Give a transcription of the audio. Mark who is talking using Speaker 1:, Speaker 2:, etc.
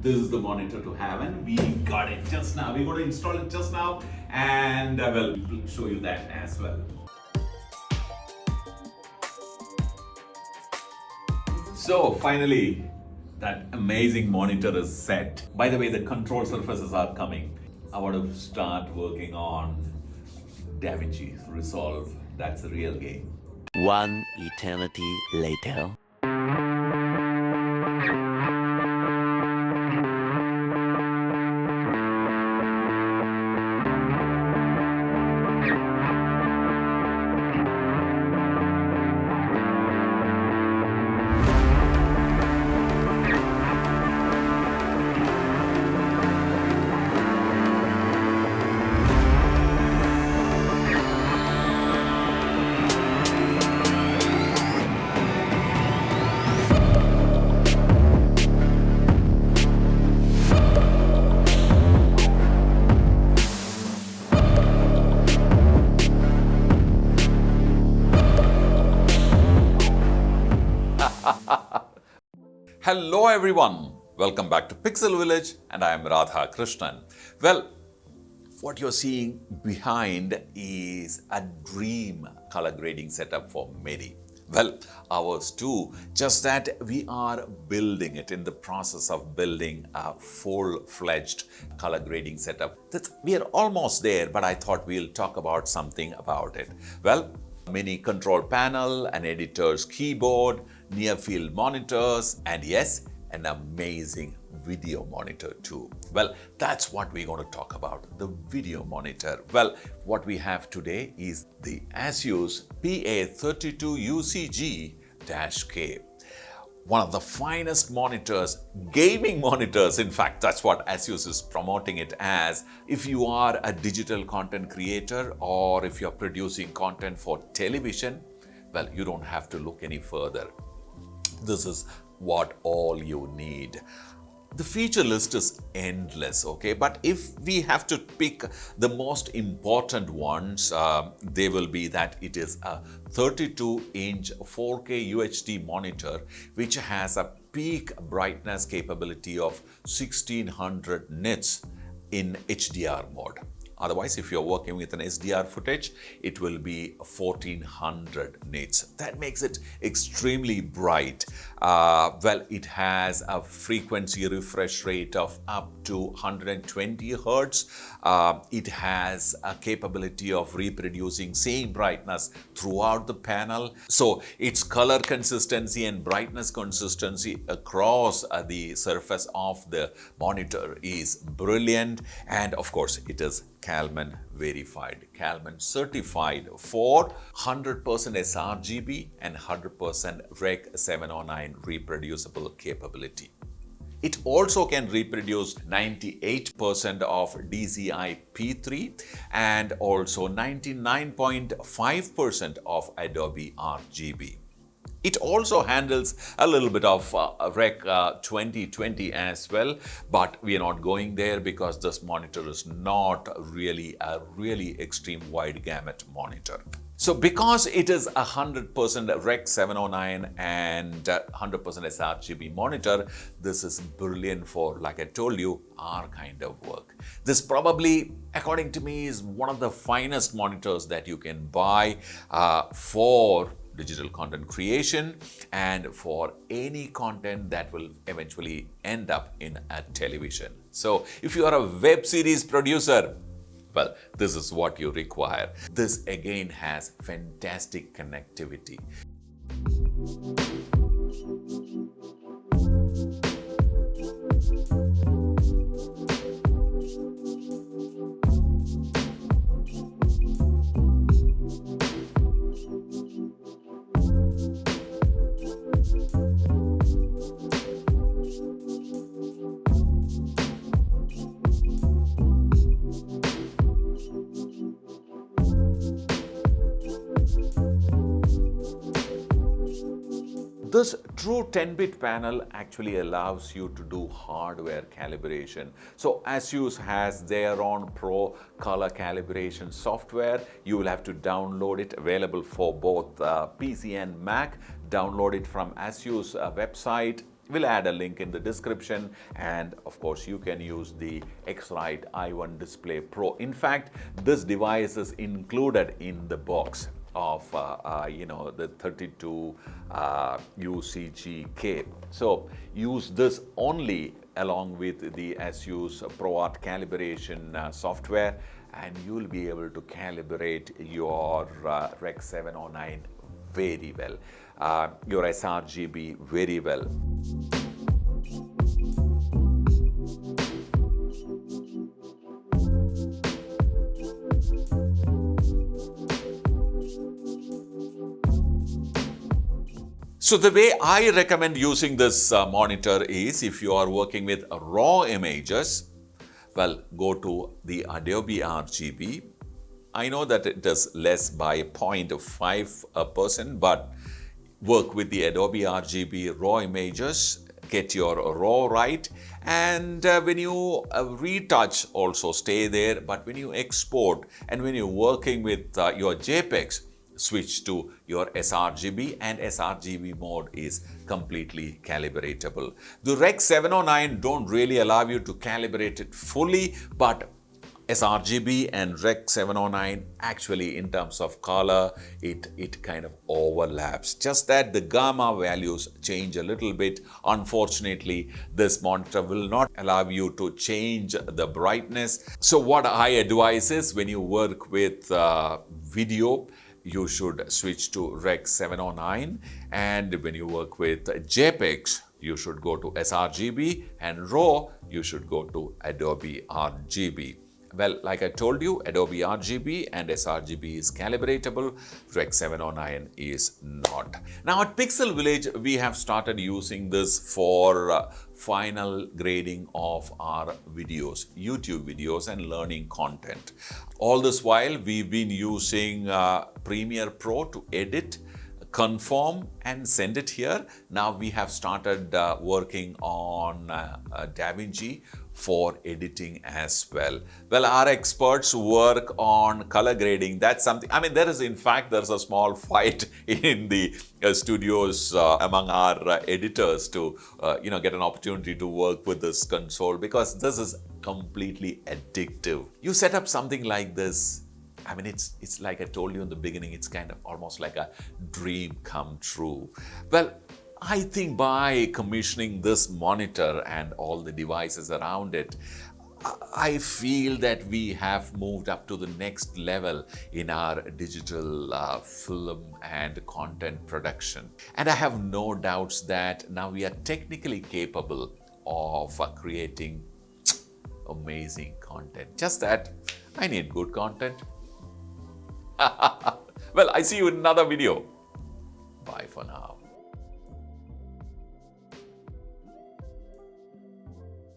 Speaker 1: this is the monitor to have, and we got it just now. We're going to install it just now, and I will show you that as well. So finally, that amazing monitor is set. By the way, the control surfaces are coming. I want to start working on DaVinci Resolve. That's a real game.
Speaker 2: One eternity later.
Speaker 1: Hello everyone, welcome back to Pixel Village, and I am Radha Krishnan. Well, what you're seeing behind is a dream color grading setup for many. Well, ours too, just that we are building it, in the process of building a full-fledged color grading setup. We are almost there, but I thought we'll talk about something about it. Well, mini control panel, an editor's keyboard, near-field monitors, and yes, an amazing video monitor too. Well, that's what we're going to talk about, the video monitor. Well, what we have today is the ASUS PA32UCG-K. One of the finest monitors, gaming monitors, in fact, that's what ASUS is promoting it as. If you are a digital content creator or if you're producing content for television, well, you don't have to look any further. This is what all you need. The feature list is endless, okay? But if we have to pick the most important ones, they will be that it is a 32-inch 4K UHD monitor, which has a peak brightness capability of 1600 nits in HDR mode. Otherwise, if you're working with an SDR footage, it will be 1400 nits. That makes it extremely bright. Well, it has a frequency refresh rate of up to 120 Hertz. It has a capability of reproducing same brightness throughout the panel. So its color consistency and brightness consistency across the surface of the monitor is brilliant. And of course, it is Calman verified, Calman certified for 100% sRGB and 100% Rec 709 reproducible capability. It also can reproduce 98% of DCI P3 and also 99.5% of Adobe RGB. It also handles a little bit of Rec 2020 as well, but we are not going there because this monitor is not really a extreme wide gamut monitor. So because it is 100% Rec 709 and 100% sRGB monitor, this is brilliant for, like I told you, our kind of work. This probably, according to me, is one of the finest monitors that you can buy for digital content creation and for any content that will eventually end up in a television. So if you are a web series producer, well, this is what you require. This again has fantastic connectivity. This true 10-bit panel actually allows you to do hardware calibration. So ASUS has their own pro color calibration software. You will have to download it, available for both PC and Mac. Download it from ASUS website. We'll add a link in the description, and of course you can use the X-Rite i1 Display Pro. In fact, this device is included in the box of the 32 UCG-K. So use this only along with the ASUS ProArt calibration software, and you'll be able to calibrate your Rec 709 very well, your sRGB very well. So the way I recommend using this monitor is, if you are working with raw images, well, go to the Adobe RGB. I know that it is less by 0.5%, but work with the Adobe RGB raw images, get your raw right, and when you retouch, also stay there. But when you export and when you're working with your JPEGs, switch to your sRGB, and sRGB mode is completely calibratable. The Rec 709 don't really allow you to calibrate it fully, but sRGB and Rec 709 actually, in terms of color, it kind of overlaps. Just that the gamma values change a little bit. Unfortunately, this monitor will not allow you to change the brightness. So what I advise is, when you work with video, you should switch to Rec 709, and when you work with JPEGs, you should go to sRGB, and RAW, you should go to Adobe RGB. Well, like I told you, Adobe RGB and sRGB is calibratable, Rec 709 is not. Now at Pixel Village, we have started using this for final grading of our videos, YouTube videos, and learning content. All this while, we've been using Premiere Pro to edit, conform, and send it here. Now we have started working on DaVinci for editing as well. Well, our experts work on color grading. That's something, I mean, there's a small fight in the studios among our editors to get an opportunity to work with this console, because this is completely addictive. You set up something like this, I mean, it's like I told you in the beginning, it's kind of almost like a dream come true. Well, I think by commissioning this monitor and all the devices around it, I feel that we have moved up to the next level in our digital film and content production. And I have no doubts that now we are technically capable of creating amazing content. Just that I need good content. Well, I see you in another video. Bye for now.